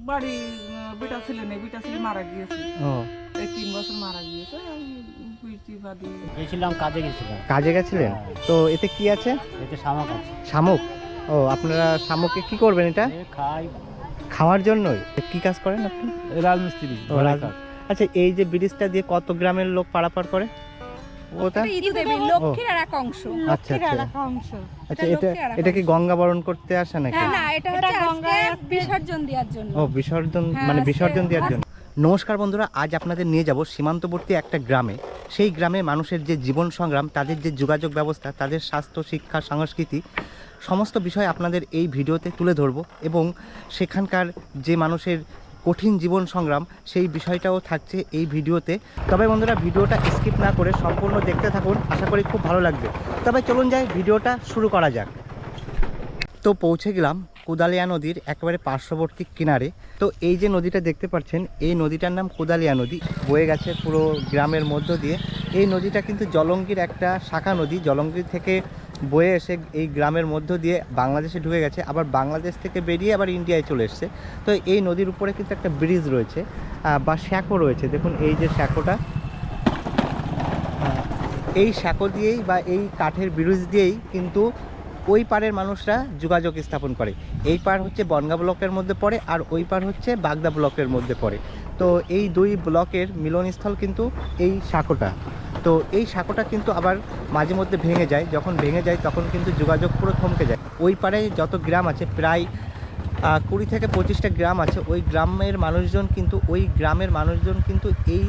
বাড়ি বেটা ছেলে নেই, বেটা ছেলে মারা গিয়েছে। ও এই 3 বছর মারা গিয়েছে। আমি বুঝতে পারি গেছিলাম, কাজে গেছিলাম। কাজে গেছিলেন? তো এতে কি আছে? এতে শামুক আছে। শামুক? ও, আপনারা শামুককে কি করবেন? এটা খাই। খাওয়ার জন্যই? কি কাজ করেন আপনি? রাজমিস্ত্রি। ও, আচ্ছা, এই যে ব্রিজটা দিয়ে কত গ্রামের লোক পারাপার করে? ওটা লক্ষ্মীর আর এক অংশ। আচ্ছা আচ্ছা, এটা কি গঙ্গা বরণ করতে আসে নাকি? হ্যাঁ, না, এটা হচ্ছে আজকে বিসর্জন দেওয়ার জন্য। ও, বিসর্জন, হ্যাঁ, মানে আজকে বিসর্জন দেওয়ার জন্য। নমস্কার বন্ধুরা, আজ আপনাদের নিয়ে যাব সীমান্তবর্তী একটা গ্রামে। সেই গ্রামে মানুষের যে জীবন সংগ্রাম, তাদের যে যোগাযোগ ব্যবস্থা, তাদের স্বাস্থ্য, শিক্ষা, সংস্কৃতি, সমস্ত বিষয় আপনাদের এই ভিডিওতে তুলে ধরব। এবং সেখানকার যে মানুষের কঠিন জীবন সংগ্রাম, সেই বিষয়টাও থাকছে এই ভিডিওতে। তবে বন্ধুরা, ভিডিওটা স্কিপ না করে সম্পূর্ণ দেখতে থাকুন, আশা করি খুব ভালো লাগবে। তবে চলুন যাই, ভিডিওটা শুরু করা যাক। তো পৌঁছে গেলাম কোদালিয়া নদীর একেবারে পার্শ্ববর্তী কিনারে। তো এই যে নদীটা দেখতে পাচ্ছেন, এই নদীটার নাম কোদালিয়া নদী, বয়ে গেছে পুরো গ্রামের মধ্য দিয়ে। এই নদীটা কিন্তু জলঙ্গির একটা শাখা নদী, জলঙ্গির থেকে বয়ে এসে এই গ্রামের মধ্য দিয়ে বাংলাদেশে ঢুকে গেছে, আবার বাংলাদেশ থেকে বেরিয়ে আবার ইন্ডিয়ায় চলে এসছে। তো এই নদীর উপরে কিন্তু একটা ব্রিজ রয়েছে বা স্যাকো রয়েছে। দেখুন এই যে স্যাকোটা, এই স্যাকো দিয়েই বা এই কাঠের ব্রিজ দিয়েই কিন্তু ওই পারের মানুষরা যোগাযোগ স্থাপন করে। এই পার হচ্ছে বনগাঁ ব্লকের মধ্যে পড়ে, আর ওই পার হচ্ছে বাগদা ব্লকের মধ্যে পড়ে। তো এই দুই ব্লকের মিলনস্থল কিন্তু এই সাঁকোটা। তো এই সাঁকোটা কিন্তু আবার মাঝে মধ্যে ভেঙে যায়, যখন ভেঙে যায় তখন কিন্তু যোগাযোগ পুরো থমকে যায়। ওই পারে যত গ্রাম আছে, প্রায় 20 থেকে 25টা গ্রাম আছে, ওই গ্রামের মানুষজন কিন্তু এই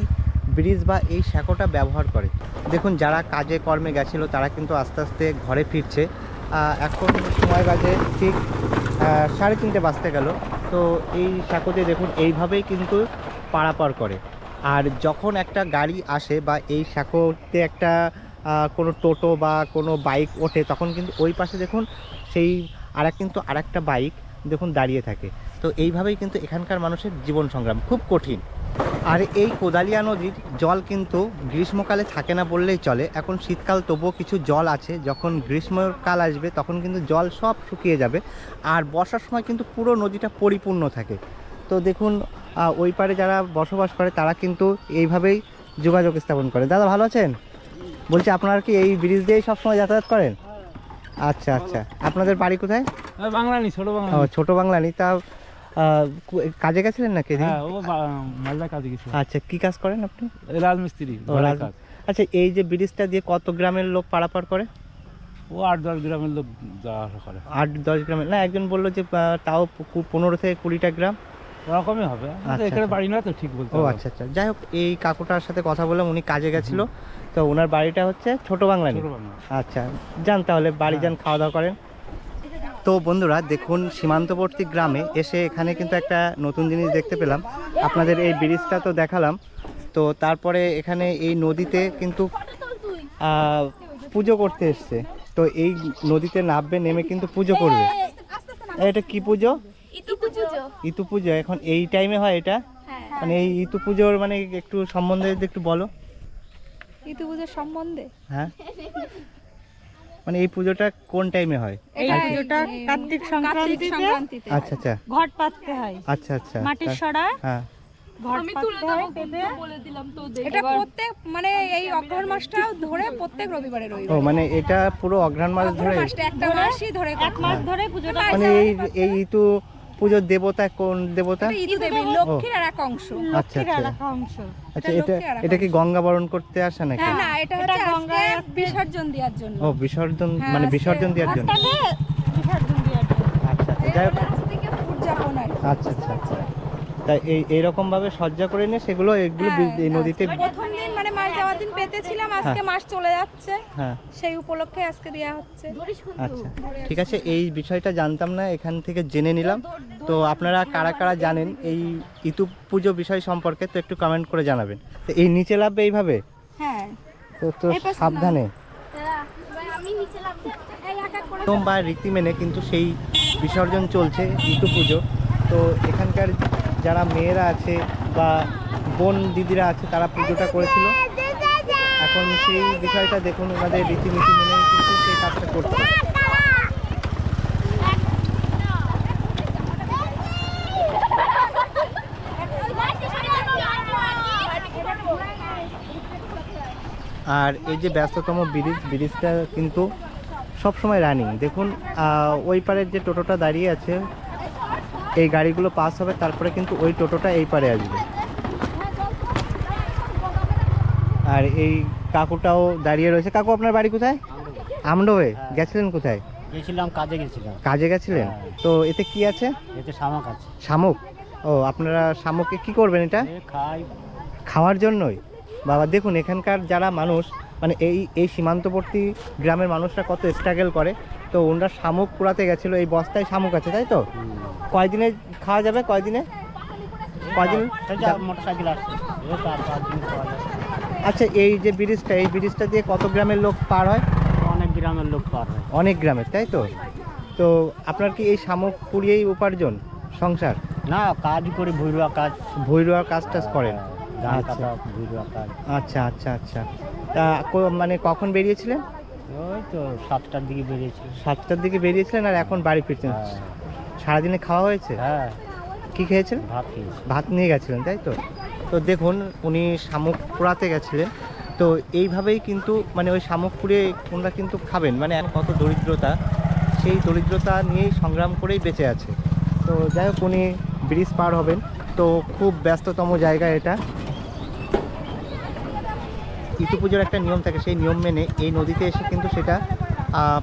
ব্রিজ বা এই সাঁকোটা ব্যবহার করে। দেখুন, যারা কাজে কর্মে গেছিলো তারা কিন্তু আস্তে আস্তে ঘরে ফিরছে। এখন সময় বাজে ঠিক 3:30 বাজতে গেল। তো এই সাঁকোতে দেখুন এইভাবেই কিন্তু পারাপার করে। আর যখন একটা গাড়ি আসে বা এই সাঁকোতে একটা কোনো টোটো বা কোনো বাইক ওঠে, তখন কিন্তু ওই পাশে দেখুন সেই কিন্তু আরেকটা বাইক দেখুন দাঁড়িয়ে থাকে। তো এইভাবেই কিন্তু এখানকার মানুষের জীবন সংগ্রাম খুব কঠিন। আর এই কোদালিয়া নদীর জল কিন্তু গ্রীষ্মকালে থাকে না বললেই চলে। এখন শীতকাল তবুও কিছু জল আছে, যখন গ্রীষ্মকাল আসবে তখন কিন্তু জল সব শুকিয়ে যাবে, আর বর্ষার সময় কিন্তু পুরো নদীটা পরিপূর্ণ থাকে। তো দেখুন, ওই পারে যারা বসবাস করে তারা কিন্তু এইভাবেই যোগাযোগ স্থাপন করে। দাদা ভালো আছেন? বলছি, আপনারা কি এই ব্রিজ দিয়েই সবসময় যাতায়াত করেন? আচ্ছা আচ্ছা, আপনাদের বাড়ি কোথায়? বাংলানি, ছোট বাংলা। ও, ছোটো বাংলানি। তা কাজে গেছিলেন নাকি? হ্যাঁ, ও মালদা কাজে গেছিল। আচ্ছা, কি কাজ করেন আপনি? রাজমিস্ত্রি। আচ্ছা, এই যে ব্রিজটা দিয়ে কত গ্রামের লোক পারাপার করে? ও 8-10 গ্রামের লোক যাওয়া আসা করে। 8-10 গ্রামের না, একজন বললো যে তাও 15 থেকে 20টা গ্রাম ওরকমই হবে। এখানে বাড়ি না তো, ঠিক বলতে। ও আচ্ছা আচ্ছা, যাই হোক, এই কাকুটার সাথে কথা বললাম, উনি কাজে গেছিল। তো ওনার বাড়িটা হচ্ছে ছোট বাংলানি। আচ্ছা, যান তাহলে, বাড়ি যান, খাওয়া দাওয়া করেন। তো বন্ধুরা দেখুন, সীমান্তবর্তী গ্রামে এসে এখানে কিন্তু একটা নতুন জিনিস দেখতে পেলাম। আপনাদের এই ব্রিজটা তো দেখালাম, তো তারপরে এখানে এই নদীতে কিন্তু পুজো করতে এসছে। তো এই নদীতে নামবে, নেমে কিন্তু পুজো করবে। এটা কি পুজো? ইতু পুজো। এখন এই টাইমে হয় এটা? মানে এই ইতু পুজোর মানে একটু সম্বন্ধে একটু বলো। ইতু পুজোর সম্বন্ধে? হ্যাঁ, মানে এই পুজোটা কোন টাইমে হয়? এই পুজোটা কার্তিক সংক্রান্তিতে। আচ্ছা আচ্ছা, ঘট পাততে হয়। আচ্ছা আচ্ছা, মাটির সরা। হ্যাঁ, ঘট পাততে হয়, পেতে। এটা প্রত্যেক, মানে এই অগ্রহায়ণ মাসটা ধরে প্রত্যেক রবিবারে ও মানে এটা পুরো অঘ্রাণ মাস ধরে, একটা মাসই ধরে, এক মাস ধরে পুজোটা। মানে এই ইতু পুজোর দেবতা কোন দেবতা? ইতু দেবী, লক্ষ্মীর আর এক অংশ। আচ্ছা আচ্ছা অংশ। আচ্ছা, এটা কি গঙ্গা বরণ করতে আসে নাকি? হ্যাঁ, না, এটা হচ্ছে আজকে বিসর্জন দেওয়ার জন্য। ও, বিসর্জন, হ্যাঁ, মানে বিসর্জন দেওয়ার জন্য। বিসর্জন দেওয়ার জন্য। আচ্ছা আচ্ছা, যাই হোক, উদযাপন আর কি। আচ্ছা আচ্ছা আচ্ছা, তাই এইরকম ভাবে সজ্জা করে নিয়ে সেগুলো এগুলো এই নদীতে। প্রথম দিন মানে মাস যাওয়ার দিন পেতেছিলাম, আজকে মাস চলে যাচ্ছে, হ্যাঁ, সেই উপলক্ষে আজকে দেওয়া হচ্ছে। আচ্ছা ঠিক আছে, এই বিষয়টা জানতাম না, এখান থেকে জেনে নিলাম। তো আপনারা কারা কারা জানেন এই ইতু পুজো বিষয় সম্পর্কে, তো একটু কমেন্ট করে জানাবেন। তো এই নিচে লাভবে এইভাবে? হ্যাঁ, তো সাবধানে। নিয়ম বা রীতি মেনে কিন্তু সেই বিসর্জন চলছে ইতু পুজো। তো এখানকার যারা মেয়েরা আছে বা বোন দিদিরা আছে, তারা পুজোটা করেছিল। এখন সেই বিষয়টা দেখুন, ওনাদের রীতিনীতি মেনে কিন্তু সেই কাজটা করছে। আর এই যে ব্যস্ততম ব্রিজটা কিন্তু সব সময় রানিং। দেখুন ওই পারের যে টোটোটা দাঁড়িয়ে আছে, এই গাড়িগুলো পাস হবে, তারপরে কিন্তু ওই টোটোটা এই পারে আসবে। আর এই কাকুটাও দাঁড়িয়ে রয়েছে। কাকু, আপনার বাড়ি কোথায়? আমডোয়ে। গেছিলেন কোথায়? গেছিলাম, কাজে গেছিলাম। কাজে গেছিলেন? তো এতে কি আছে? এতে শামুক আছে। শামুক? ও, আপনারা শামুককে কি করবেন? এটা খাই, খাওয়ার জন্যই? বাবা দেখুন এখানকার যারা মানুষ, মানে এই সীমান্তবর্তী গ্রামের মানুষরা কত স্ট্রাগল করে। তো ওনারা শামুক কুড়াতে গেছিলো, এই বস্তায় শামুক আছে, তাই তো? কয়দিনে খাওয়া যাবে? কয়দিন? মোটরসাইকেল আসছে, 4-5 দিন খাওয়া যাবে। আচ্ছা, এই যে ব্রিজটা, এই ব্রিজটা দিয়ে কত গ্রামের লোক পার হয়? অনেক গ্রামের লোক পার হয়। অনেক গ্রামের, তাই তো? তো আপনার কি এই শামুক পুড়িয়েই উপার্জন, সংসার? না, কাজ করে, ভুইরুয়া কাজ। ভুইরুয়ার কাজ টাজ করেন? ধান আচ্ছা কাটা, ভুইরুয়া কাজ। আচ্ছা আচ্ছা আচ্ছা। তা মানে কখন বেরিয়েছিলেন? ওই তো 7টার দিকে বেরিয়েছি। 7টার দিকে বেরিয়েছিলেন আর এখন বাড়ি ফিরছেন? হ্যাঁ। সারাদিনে খাওয়া হয়েছে? হ্যাঁ। কি খেয়েছিলেন? ভাত খেয়েছি। ভাত নিয়ে গেছিলেন, তাই তো? তো দেখুন উনি শামুক পোড়াতে গেছিলেন। তো এইভাবেই কিন্তু মানে ওই শামুক পুড়ে ওনারা কিন্তু খাবেন। মানে কত দরিদ্রতা, সেই দরিদ্রতা নিয়েই সংগ্রাম করেই বেঁচে আছে। তো যাই হোক, উনি ব্রিজ পার হবেন। তো খুব ব্যস্ততম জায়গা এটা। ইতু পুজোর একটা নিয়ম থাকে, সেই নিয়ম মেনে এই নদীতে এসে কিন্তু সেটা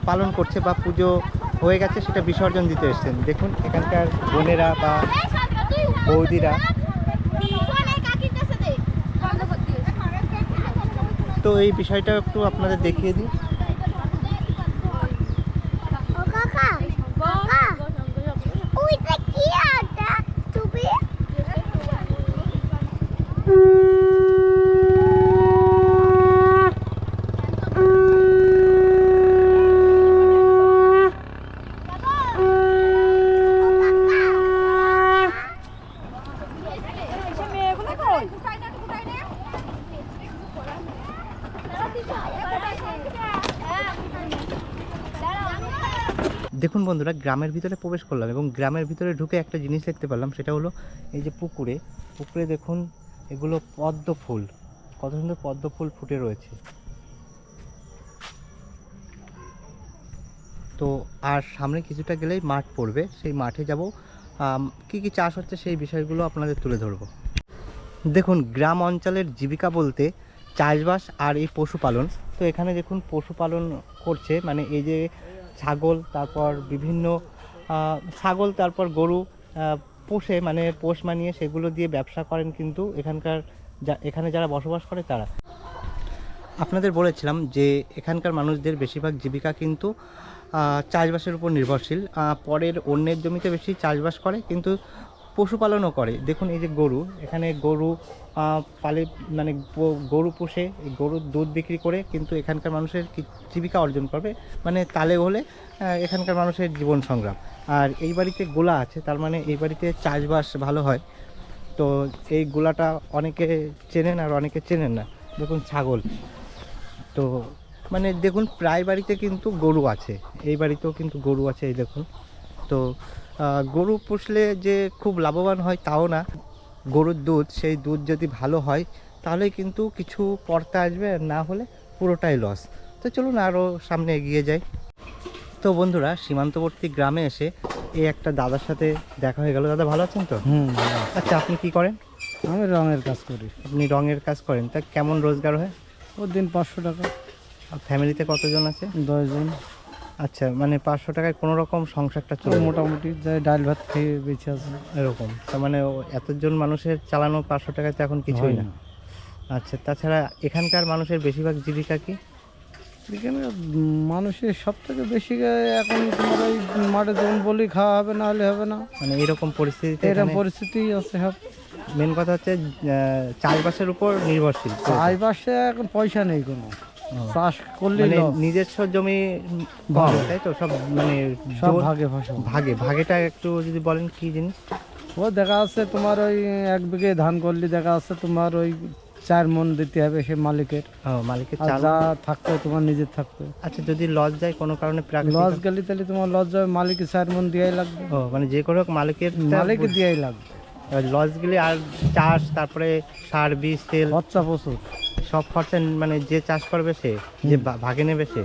পালন করছে, বা পুজো হয়ে গেছে সেটা বিসর্জন দিতে এসছেন। দেখুন এখানকার বোনেরা বা বৌদিরা। তো এই বিষয়টা একটু আপনাদের দেখিয়ে দিই। দেখুন বন্ধুরা, গ্রামের ভিতরে প্রবেশ করলাম এবং গ্রামের ভিতরে ঢুকে একটা জিনিস দেখতে পেলাম, সেটা হলো এই যে পুকুরে দেখুন এগুলো পদ্ম ফুল, কত সুন্দর পদ্ম ফুল ফুটে রয়েছে। তো আর সামনে কিছুটা গেলেই মাঠ পড়বে, সেই মাঠে যাব, কি কি চাষ হচ্ছে সেই বিষয়গুলো আপনাদের তুলে ধরবো। দেখুন গ্রাম অঞ্চলের জীবিকা বলতে চাষবাস আর এই পশুপালন। তো এখানে দেখুন পশুপালন করছে, মানে এই যে ছাগল, তারপর বিভিন্ন ছাগল, তারপর গরু পোষে, মানে পোষ মানিয়ে সেগুলো দিয়ে ব্যবসা করেন কিন্তু এখানে যারা বসবাস করে তারা। আপনাদের বলেছিলাম যে এখানকার মানুষদের বেশিরভাগ জীবিকা কিন্তু চাষবাসের উপর নির্ভরশীল। পরের অন্যের জমিতে বেশি চাষবাস করে, কিন্তু পশুপালনও করে। দেখুন এই যে গরু, এখানে গরু পালে, মানে গরু পুষে গরুর দুধ বিক্রি করে কিন্তু এখানকার মানুষের জীবিকা অর্জন করবে, মানে তালে হলে এখানকার মানুষের জীবন সংগ্রাম। আর এই বাড়িতে গোলা আছে, তার মানে এই বাড়িতে চাষবাস ভালো হয়। তো এই গোলাটা অনেকে চেনেন আর অনেকে চেনেন না। দেখুন ছাগল, তো মানে দেখুন প্রায় বাড়িতে কিন্তু গরু আছে, এই বাড়িতেও কিন্তু গরু আছে। এই দেখুন, তো গরু পুষলে যে খুব লাভবান হয় তাও না। গরুর দুধ, সেই দুধ যদি ভালো হয় তাহলে কিন্তু কিছু পড়তে আসবে, না হলে পুরোটাই লস। তো চলুন আরও সামনে এগিয়ে যাই। তো বন্ধুরা, সীমান্তবর্তী গ্রামে এসে এই একটা দাদার সাথে দেখা হয়ে গেল। দাদা ভালো আছেন তো? আচ্ছা, আপনি কি করেন? আমি রঙের কাজ করি। আপনি রঙের কাজ করেন, তা কেমন রোজগার হয়? ওর দিন 500 টাকা। ফ্যামিলিতে কতজন আছে? 10 জন। আচ্ছা, মানে 500 টাকায় কোনো রকম সংসারটা চলে? মোটামুটি যাই ডাল ভাত খেয়ে বেঁচে আছে এরকম। তার মানে এতজন মানুষের চালানো 500 টাকাতে এখন কিছুই না। আচ্ছা, তাছাড়া এখানকার মানুষের বেশিরভাগ জীবিকা কি? এখানে মানুষের সব থেকে বেশি এখন তোমার ওই মাঠে যখন বলি খাওয়া হবে, না হলে হবে না, মানে এরকম পরিস্থিতিতে এরকম পরিস্থিতি আছে। সব মেন কথা হচ্ছে চাষবাসের উপর নির্ভরশীল। চাষবাসে এখন পয়সা নেই কোনো, চাষ করলে নিজস্ব জমি কম, তাই তো? সব মানে সব ভাগে ফসল। ভাগেটা একটু যদি বলেন কি জিনিস? ও দেখা আছে তোমার ওই 1 বিঘে ধান করলে দেখা আছে তোমার ওই 4 মণ দিতে হবে সে মালিকের। যা থাকতো তোমার নিজের থাকতো। আচ্ছা, যদি লস যায় কোনো কারণে, লস গেলে তাহলে তোমার লস যাবে, মালিকের 4 মণ দিয়াই লাগবে। মানে যে কোনো মালিকের দিয়াই লাগবে। লস গেলে আর চাষ, তারপরে সার, বীজ, তেল, খরচা প্রচুর। সব খরচা মানে যে চাষ করবে সে, যে ভাগে নেবে সে,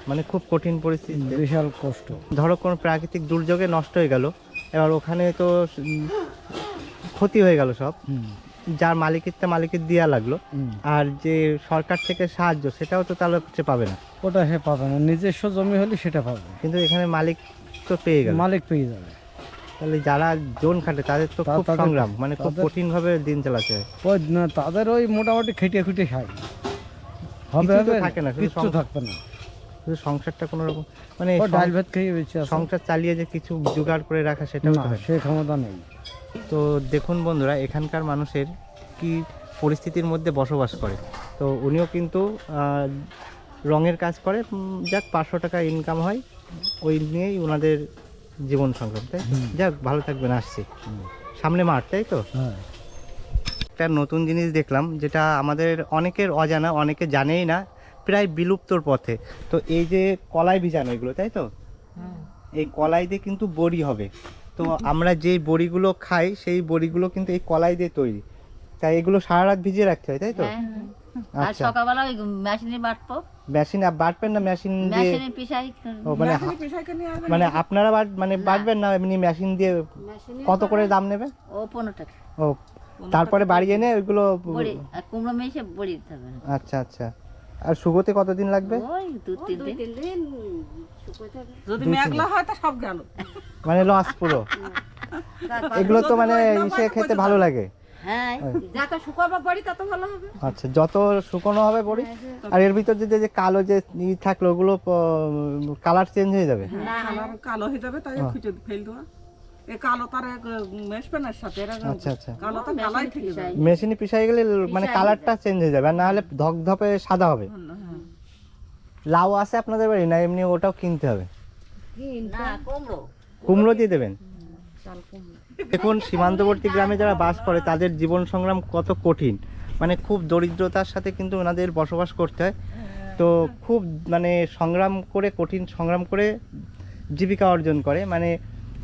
মানে খুব কঠিন পরিস্থিতি, বিশাল কষ্ট। ধরো কোনো প্রাকৃতিক দুর্যোগে নষ্ট হয়ে গেল, এবার ওখানে তো ক্ষতি হয়ে গেল সব, যার মালিকের দেওয়া লাগলো, আর যে সরকার থেকে সাহায্য সেটাও তো তাহলে সে পাবে না। ওটা সে পাবে না, নিজস্ব জমি হলে সেটা পাবে, কিন্তু এখানে মালিক তো পেয়ে গেল, মালিক পেয়ে যাবে। তাহলে যারা জোন খাটে তাদের তো খুব তাদের- সংগ্রাম, মানে খুব তাদের- কঠিন ভাবে দিন চালাতে হয়। ওই তাদের ওই মোটামুটি খেটে খুঁটে খায়, হবে কিছুই তো হবে থাকে না, শুধু কিচ্ছু থাকবে না, শুধু সংসারটা কোনো রকম মানে ও ডাল ভাত খেয়ে বেঁচে আছে, সংসার চালিয়ে যে কিছু জোগাড় করে রাখা সেটাও না তো হয় না। সে ক্ষমতা নেই। তো দেখুন বন্ধুরা, এখানকার মানুষের কি পরিস্থিতির মধ্যে বসবাস করে। তো উনিও কিন্তু রঙের কাজ করে, যাক 500 টাকা ইনকাম হয়, ওই নিয়েই ওনাদের জীবন সংগ্রাম, তাই তো? যাক, ভালো থাকবেন, আসছি সামনে মাঠ, তাই তো? হ্যাঁ, একটা নতুন জিনিস দেখলাম যেটা আমাদের অনেকের অজানা, অনেকে জানেই না, প্রায় বিলুপ্তর পথে। তো এই যে কলাই ভিজানো এগুলো, তাই তো? এই কলাই দিয়ে কিন্তু বড়ি হবে। তো আমরা যেই বড়িগুলো খাই সেই বড়িগুলো কিন্তু এই কলাই দিয়ে তৈরি, তাই এগুলো সারা রাত ভিজিয়ে রাখতে হয়, তাই তো? আর আচ্ছা, সকালবেলা ওই মেশিনে বাটবো, মেশিন বাটবেন না মেশিন দিয়ে? মেশিনে পিসাই। ও মানে মানে আপনারা মানে বাটবেন না এমনি মেশিন দিয়ে? কত করে দাম নেবে? ও 15 টাকা ও, তারপরে বাড়ি এনে ওইগুলো? বড়ি আর কুমড়ো মেশে বড়ি দিতে হবে। আচ্ছা আচ্ছা। আর শুকোতে কতদিন লাগবে? ওই 2-3 দিন। যদি মেঘলা হয় তো সব গেল। মানে লস পুরো। এগুলো তো মানে ইসে খেতে ভালো লাগে। হ্যাঁ, যত শুকাবো বড়ি তত ভালো হবে। আচ্ছা, যত শুকনো হবে বড়ি। আর এর ভিতর যে কালো যে থাকলো ওগুলো কালার চেঞ্জ হয়ে যাবে? কালো হয়ে যাবে, তাই খুঁজে ফেল দেওয়া। এই কালো তার মেশপেনের সাথে আচ্ছা আচ্ছা। কালো তো কালাই থেকে যাবে। মেশিনে পিষাই গেলে মানে কালারটা চেঞ্জ হয়ে যাবে, আর না হলে ধপধপে সাদা হবে। লাউ আছে আপনাদের বাড়ি, না এমনি ওটাও কিনতে হবে? না কুমড়ো। কুমড়ো দিয়ে দেবেন? দেখুন, সীমান্তবর্তী গ্রামে যারা বাস করে তাদের জীবন সংগ্রাম কত কঠিন, মানে খুব দরিদ্রতার সাথে কিন্তু ওনাদের বসবাস করতে হয়। তো খুব মানে সংগ্রাম করে, কঠিন সংগ্রাম করে জীবিকা অর্জন করে, মানে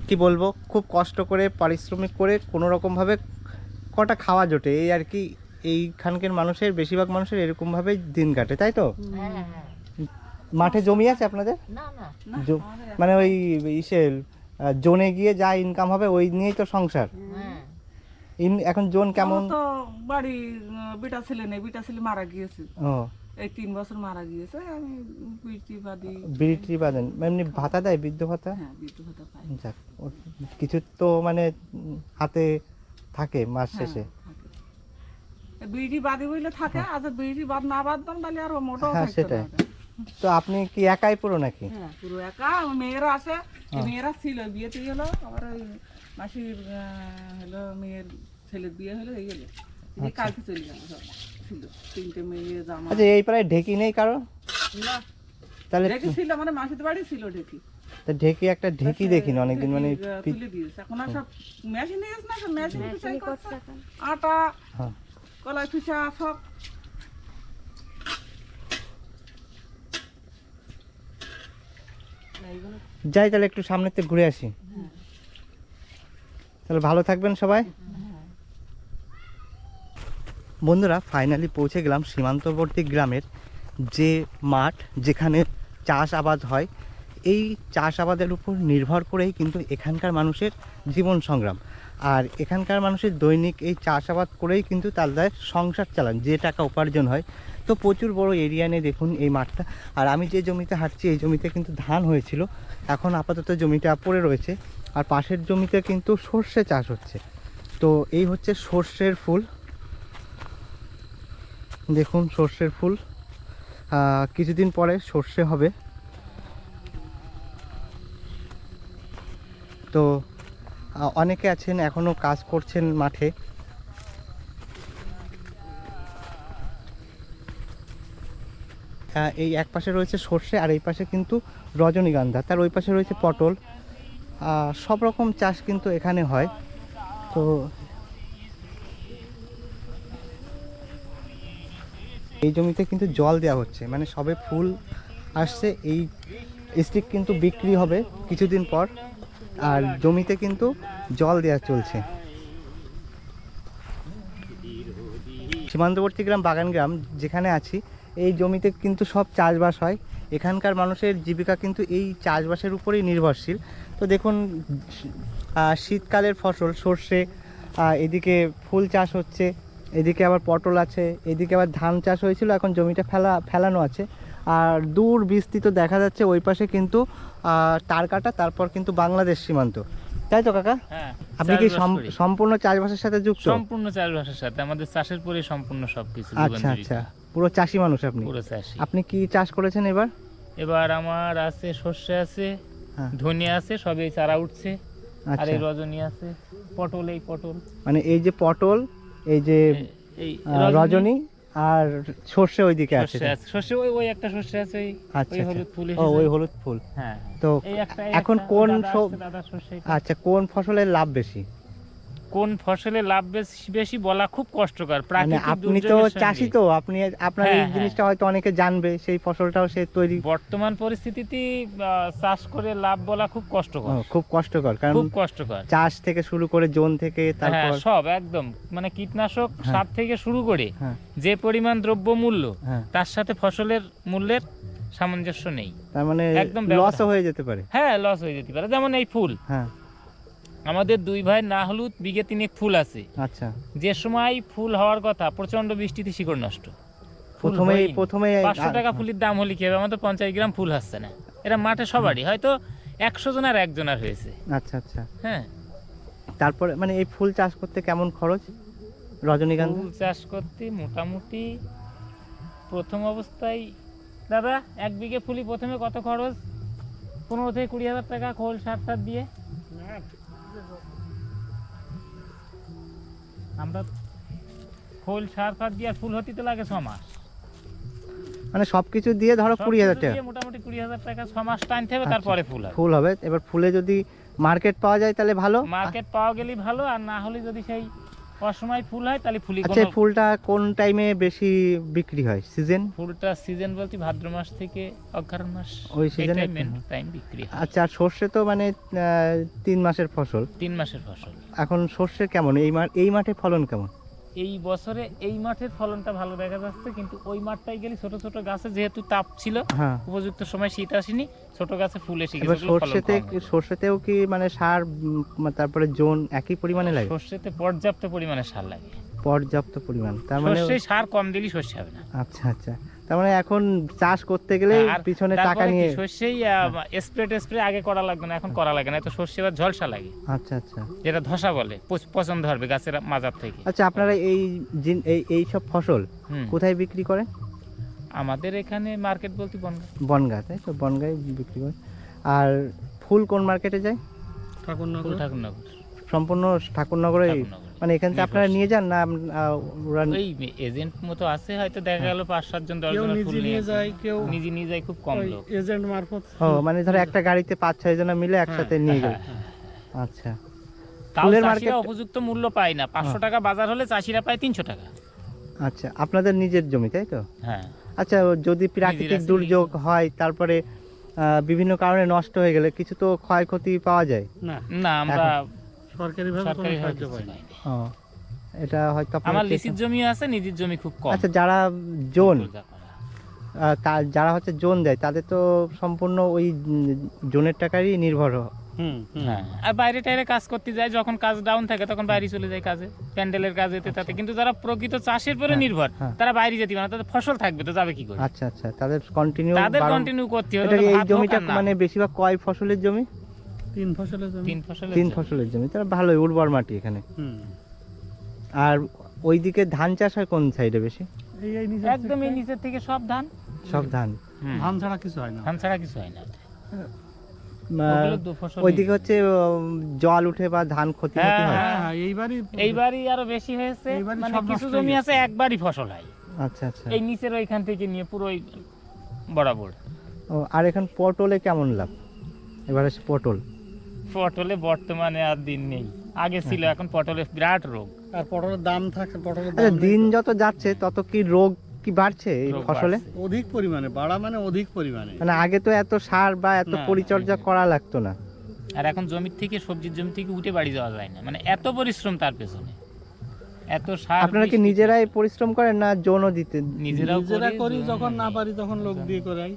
কি বলবো, খুব কষ্ট করে পারিশ্রমিক করে কোনো রকমভাবে কটা খাওয়া জোটে, এই আর কি। এইখানকার মানুষের বেশিরভাগ মানুষের এরকমভাবেই দিন কাটে, তাই তো? হ্যাঁ। মাঠে জমি আছে আপনাদের? না না, মানে ওই ইসের জোনে গিয়ে যা ইনকাম হবে ওই নিয়েই তো সংসার। হ্যাঁ। এখন জোন কেমন? তো বাড়ি বিটা ছেলে নেই, বিটা ছেলে মারা গিয়েছে, ও, এই 3 বছর মারা গিয়েছে। আমি বিটি বাদি। বিড়ি বাদেন এমনি ভাতা দেয়, বৃদ্ধ ভাতা? হ্যাঁ, বিটি ভাতা পাই। যাক, কিছু তো মানে হাতে থাকে মাস শেষে। বিটি বাদি বইলে থাকে, আজ বিটি বাদ না বাদতাম তাহলে আর মোটাও হ্যাঁ, থাকতো সেটাই। না। তো আপনি কি একাই পুরো নাকি? হ্যাঁ, পুরো একা। আমার মেয়েরা আসে, এই মেয়েরা ছিল, বিয়েতে গেলো, আবার ওই মাসির হলো মেয়ের ছেলের বিয়ে হলো, এই গেলো, এই কালকে চলে গেল। সব ছিল 3টে মেয়ে, জামা। আচ্ছা, এই পাড়ায় ঢেকি নেই কারো? না, তাহলে ঢেকি ছিল, মানে মাসির বাড়ি ছিল ঢেকি। তা ঢেকি একটা ঢেকি দেখিনি অনেকদিন, মানে তুলে দিয়েছে। এখন আর সব মেশিন নিয়ে না, সব মেশিন পিছাই করছে, আটা, হ্যাঁ। কলাই পিঠা সব। যাই তাহলে একটু সামনেতে ঘুরে আসি। তাহলে ভালো থাকবেন সবাই। বন্ধুরা, ফাইনালি পৌঁছে গেলাম সীমান্তবর্তী গ্রামের যে মাঠ, যেখানে চাষ আবাদ হয়। এই চাষ আবাদের উপর নির্ভর করেই কিন্তু এখানকার মানুষের জীবন সংগ্রাম, আর এখানকার মানুষের দৈনিক এই চাষাবাদ করেই কিন্তু তাদের সংসার চালান, যে টাকা উপার্জন হয়। তো প্রচুর বড় এরিয়া নিয়ে দেখুন এই মাঠটা। আর আমি যে জমিতে হাঁটছি এই জমিতে কিন্তু ধান হয়েছিল, এখন আপাতত জমিটা পড়ে রয়েছে। আর পাশের জমিতে কিন্তু সর্ষে চাষ হচ্ছে। তো এই হচ্ছে সর্ষের ফুল, দেখুন সর্ষের ফুল। কিছুদিন পরে সর্ষে হবে। তো অনেকে আছেন এখনও কাজ করছেন মাঠে। এই এক পাশে রয়েছে সর্ষে, আর এই পাশে কিন্তু রজনীগন্ধা, তার ওই পাশে রয়েছে পটল। সব রকম চাষ কিন্তু এখানে হয়। তো এই জমিতে কিন্তু জল দেওয়া হচ্ছে, মানে সবে ফুল আসছে, এই স্টিক কিন্তু বিক্রি হবে কিছুদিন পর, আর জমিতে কিন্তু জল দেওয়া চলছে। সীমান্তবর্তী গ্রাম বাগান গ্রাম যেখানে আছি, এই জমিতে কিন্তু সব চাষবাস হয়। এখানকার মানুষের জীবিকা কিন্তু এই চাষবাসের উপরেই নির্ভরশীল। তো দেখুন শীতকালের ফসল সর্ষে, এদিকে ফুল চাষ হচ্ছে, এদিকে আবার পটল আছে, এদিকে আবার ধান চাষ হয়েছিল, এখন জমিটা ফেলানো আছে। আর দূর বিস্তৃত দেখা যাচ্ছে ওই পাশে কিন্তু তার কাটা, তারপর কিন্তু বাংলাদেশ সীমান্ত, তাই তো কাকা? হ্যাঁ, আপনি কি চাষবাস করি। সম্পূর্ণ চাষবাসের সাথে যুক্ত? সম্পূর্ণ চাষবাসের সাথে, আমাদের চাষের পরে সম্পূর্ণ সবকিছু। আচ্ছা আচ্ছা, পুরো চাষি মানুষ আপনি? পুরো চাষি। আপনি কি চাষ করেছেন এবার? এবার আমার আছে সর্ষে আছে, হ্যাঁ। ধনিয়া আছে, সবই চারা উঠছে। আর আচ্ছা, এই রজনী আছে, পটল, এই পটল, মানে এই যে পটল, এই যে এই রজনী আর সর্ষে ওইদিকে আছে। সর্ষে আছে, সর্ষে ওই একটা সর্ষে আছে, ওই আচ্ছা ওই হলুদ ফুল ও এসেছে। ওই হলুদ ফুল। হ্যাঁ, তো এই একটা এখন কোন দাদা সর্ষে। আচ্ছা, কোন ফসলের লাভ বেশি? কোন ফসলে লাভ বেশি বলা খুব কষ্টকর। মানে প্রাকৃতিক আপনি তো দুর্যোগের সঙ্গে। চাষি, তো আপনার এই হ্যাঁ, জিনিসটা হয়তো অনেকে জানবে, সেই ফসলটাও সে তৈরি। বর্তমান পরিস্থিতিতে চাষ করে লাভ বলা খুব কষ্টকর। খুব কষ্টকর, কারণ খুব কষ্টকর। চাষ থেকে শুরু করে জোন থেকে হ্যাঁ, তারপর সব একদম, মানে কীটনাশক হ্যাঁ। সার থেকে শুরু করে হ্যাঁ। যে পরিমাণ দ্রব্য মূল্য, হ্যাঁ, তার সাথে ফসলের মূল্যের সামঞ্জস্য নেই। তার মানে একদম লসও ব্যবধান। হয়ে যেতে পারে। হ্যাঁ, লস হয়ে যেতে পারে। যেমন এই ফুল, হ্যাঁ, আমাদের 2 ভাই না হলুদ বিঘে 3 ফুল আছে। আচ্ছা, যে সময় ফুল হওয়ার কথা, প্রচন্ড বৃষ্টিতে শিকড় নষ্ট। ফুল হয়নি। প্রথমে 500 টাকা ফুলের দাম হলে কি হবে? আমাদের 50 গ্রাম ফুল হচ্ছে না। এরা মাঠে সবারই হয়তো 100 জনের একজনের হয়েছে। আচ্ছা আচ্ছা, হ্যাঁ, তারপরে মানে এই ফুল চাষ করতে কেমন খরচ রজনীগন্ধা? ফুল চাষ করতে মোটামুটি প্রথম অবস্থায় দাদা 1 বিঘে ফুলি প্রথমে কত খরচ? 15 থেকে 20 হাজার টাকা খোল সার দিয়ে। আমরা খোল সার দিয়ে আর ফুল হতে তো লাগে 6 মাস। মানে সবকিছু দিয়ে ধরো 20,000 টাকা মোটামুটি 20,000 টাকা 6 মাস টাইমতে হবে, তারপরে ফুল হবে। ফুল হবে। এবার ফুলে যদি মার্কেট পাওয়া যায় তাহলে ভালো। মার্কেট পাওয়া গেলেই ভালো, আর না হলে যদি সেই অসময় ফুল হয় তাহলে ফুলই আচ্ছা, এই কোনো। ফুলটা কোন টাইমে বেশি বিক্রি হয়? সিজন? ফুলটা সিজন বলতে ভাদ্র মাস থেকে অগ্রহায়ণ মাস, ওই সিজনে টাইম বিক্রি হয়। আচ্ছা, আর সর্ষে তো মানে 3 মাসের ফসল। 3 মাসের ফসল। এখন সর্ষে কেমন এই মাঠে ফলন কেমন? এই বছরে এই মাঠের ফলনটা ভালো দেখা যাচ্ছে, কিন্তু ওই মাঠটাই গেলে ছোট ছোট গাছে যেহেতু তাপ ছিল, হ্যাঁ, উপযুক্ত সময় শীত আসেনি, ছোট গাছে ফুল এসে এবার গেছে, ফলন কম। সর্ষেতেও কি মানে সার তারপরে জোন একই পরিমাণে লাগে? সর্ষেতে পর্যাপ্ত পরিমাণে সার লাগে। পর্যাপ্ত পরিমাণ, তার মানে সর্ষে সার কম দিলেই শস্য হবে না। আচ্ছা আচ্ছা, তার মানে এখন চাষ করতে গেলে আর পিছনে টাকা তারপরে কি, নিয়ে। সর্ষেই স্প্রে আগে করা লাগবে না, এখন করা লাগে না। তো সর্ষে এবার ঝলসা লাগে, আচ্ছা আচ্ছা যেটা ধসা বলে, পছন্দ ধরবে গাছের মাজার থেকে। আচ্ছা, আপনারা এই সব ফসল হুম। কোথায় বিক্রি করেন? আমাদের এখানে মার্কেট বলতে বনগাঁ, তাই তো? বনগাঁয় বিক্রি করেন। আর ফুল কোন মার্কেটে যায়? ঠাকুরনগর। সম্পূর্ণ ঠাকুরনগরে? মানে এখান থেকে আপনারা নিয়ে যান না ওরা? ওই এজেন্ট মতো আছে, হয়তো দেখা গেল 5-7 জন 10 জন ফুল নিয়ে যায়, কেউ নিজে নিয়ে যায়, খুব কম লোক। এজেন্ট মারফত। ও, মানে ধরো একটা গাড়িতে 5-6 জন মিলে একসাথে নিয়ে গেল। আচ্ছা, তাও ফুলের চাষিরা মার্কেট উপযুক্ত মূল্য পায় না। 500 টাকা বাজার হলে চাষিরা পায় 300 টাকা। আচ্ছা, আপনাদের নিজের জমি, তাই তো? হ্যাঁ। আচ্ছা, যদি প্রাকৃতিক নিজেরা দুর্যোগ হয়, তারপরে বিভিন্ন কারণে নষ্ট হয়ে গেলে কিছু তো ক্ষয়ক্ষতি পাওয়া যায়? না, আমরা সরকারিভাবে সরকারি সাহায্য পাই না। ও, এটা হয়তো আপনাদের আমার লিসির জমি আছে, নিজের জমি খুব কম। আচ্ছা, যারা জোন পূজা করা। যারা হচ্ছে জোন দেয়, তাদের তো সম্পূর্ণ ওই জোনের টাকারই নির্ভর। হ্যাঁ, আর বাইরে টাইরে কাজ করতে যায়, যখন কাজ ডাউন থাকে তখন বাইরে চলে যায় কাজে, প্যান্ডেলের কাজ এতে তাতে। কিন্তু যারা প্রকৃত চাষের পরে নির্ভর, হ্যাঁ। তারা বাইরে যেতে পারে না, তাদের ফসল থাকবে তো যাবে কি করে? আচ্ছা আচ্ছা, তাদের কন্টিনিউ করতে হবে। এই জমিটা মানে বেশিরভাগ কয় ফসলের জমি? 3 ফসলের জমি। 3 ফসলের জমি, তাহলে ভালোই উর্বর মাটি এখানে। আর ওইদিকে ধান চাষ হয় কোন সাইডে বেশি? একদম এই নিচের থেকে সব ধান। সব ধান? ধান ছাড়া কিছু হয় না। ধান ছাড়া কিছু হয় না। ওইদিকে হচ্ছে জল উঠে বা ধান ক্ষতি হয়? হ্যাঁ, এইবারই আরো বেশি হয়েছে, মানে কিছু জমি আছে একবারই ফসল হয়। আচ্ছা আচ্ছা, এই নিচের ওইখান থেকে নিয়ে পুরো বরাবর। ও, আর এখন পটলে কেমন লাভ এবারে? পটলে বর্তমানে আর দিন নেই, আগে ছিল, এখন পটলের বিরাট রোগ। আর পটলের দাম থাকে, পটলের আচ্ছা, দিন যত যাচ্ছে তত কি রোগ কি বাড়ছে এই রোগ ফসলে? বাড়ছে। অধিক পরিমাণে বাড়া, মানে অধিক পরিমাণে। মানে আগে তো এত সার বা এত না, পরিচর্যা করা লাগতো না। আর এখন জমির থেকে, সবজির জমি থেকে উঠে বাড়ি যাওয়া যায় না, মানে এত পরিশ্রম তার পেছনে। এত সার আপনারা কি নিজেরাই পরিশ্রম করেন না জনও দিতে? নিজেরাও করি, যখন না পারি তখন লোক দিয়ে করাই।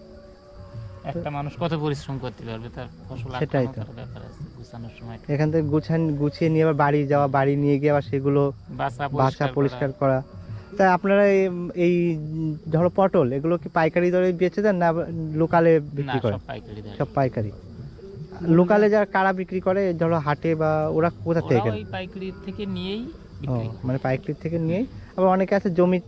একটা মানুষ কত পরিশ্রম করতে পারবে, তার ফসল সেটাই তো। আটকানোর ব্যাপার আছে গুছানোর সময়, এখান থেকে গুছিয়ে নিয়ে আবার বাড়ি যাওয়া, বাড়ি নিয়ে গিয়ে আবার সেগুলো বাসা পরিষ্কার করা। তাই আপনারা এই ধরো পটল এগুলো কি পাইকারি দরে বেচে দেন না লোকালে বিক্রি করেন? সব পাইকারি। লোকালে যারা কারা বিক্রি করে ধরো হাটে বা ওরা কোথা থেকে কেনে? ওই পাইকারি থেকে নিয়েই ও, বিক্রি করে। মানে পাইকারি থেকে নিয়েই। আবার অনেকে আছে জমি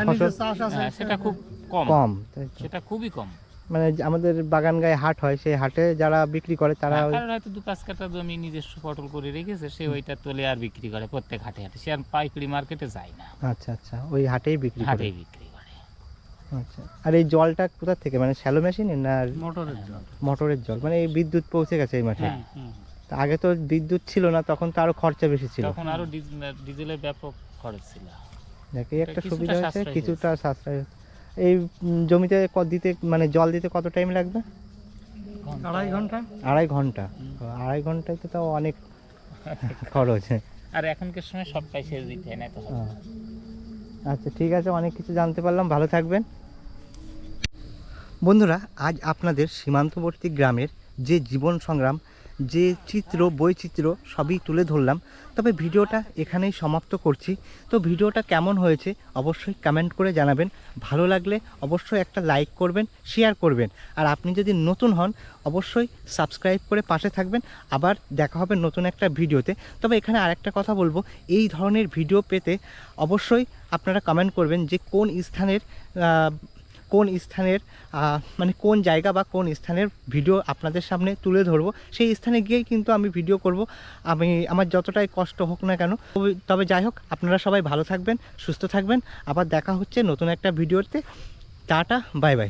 ফসল হ্যাঁ, সেটা খুব কম, কম, তাই তো? সেটা খুবই কম। মানে আমাদের বাগান গায়ে হাট হয়, সেই হাটে যারা বিক্রি করে তারা ওই- কারণ হয়তো 2-5 কাঠা জমি নিজস্ব পটল করে রেখেছে, সে ওইটা তোলে আর বিক্রি করে প্রত্যেক হাটে হাটে, সে আর পাইকারি মার্কেটে যায় না, আচ্ছা আচ্ছা, ওই হাটেই বিক্রি করে। হাটেই বিক্রি করে। আচ্ছা, আর এই জলটা কোথা থেকে, মানে শ্যালো মেশিনে না মোটরের জল। মোটরের জল? মানে এই বিদ্যুৎ পৌঁছে গেছে এই মাঠে? হ্যাঁ, তা আগে তো বিদ্যুৎ ছিল না, তখন তো আরো খরচা বেশি ছিল। তখন আরো ডিজেলের ব্যাপক খরচ ছিল। দেখি একটা কিছুটা সুবিধা হয়েছে, সাশ্রয় কিছুটা সাশ্রয় হয়েছে। এই জমিতে দিতে মানে জল দিতে কত টাইম লাগবে? 2.5 ঘন্টা। 2.5 ঘন্টা? 2.5 ঘন্টায় তো তাও অনেক খরচ। আর এখনকার সময় সবটাই সেচ দিতে হয় না তো। আচ্ছা ঠিক আছে, অনেক কিছু জানতে পারলাম, ভালো থাকবেন। বন্ধুরা, আজ আপনাদের সীমান্তবর্তী গ্রামের যে জীবন সংগ্রাম, যে বৈচিত্র্য সবই তুলে ধরলাম। তবে ভিডিওটা এখানেই সমাপ্ত করছি। তো ভিডিওটা কেমন হয়েছে অবশ্যই কমেন্ট করে জানাবেন। ভালো লাগলে অবশ্যই একটা লাইক করবেন, শেয়ার করবেন। আর আপনি যদি নতুন হন অবশ্যই সাবস্ক্রাইব করে পাশে থাকবেন। আবার দেখা হবে নতুন একটা ভিডিওতে। তবে এখানে আরেকটা কথা বলবো, এই ধরনের ভিডিও পেতে অবশ্যই আপনারা কমেন্ট করবেন যে কোন স্থানের মানে কোন জায়গা বা কোন স্থানের ভিডিও আপনাদের সামনে তুলে ধরবো, সেই স্থানে গিয়েই কিন্তু আমি ভিডিও করব। আমার যতটাই কষ্ট হোক না কেন। তবে যাই হোক, আপনারা সবাই ভালো থাকবেন, সুস্থ থাকবেন। আবার দেখা হচ্ছে নতুন একটা ভিডিওতে। Tata, bye bye.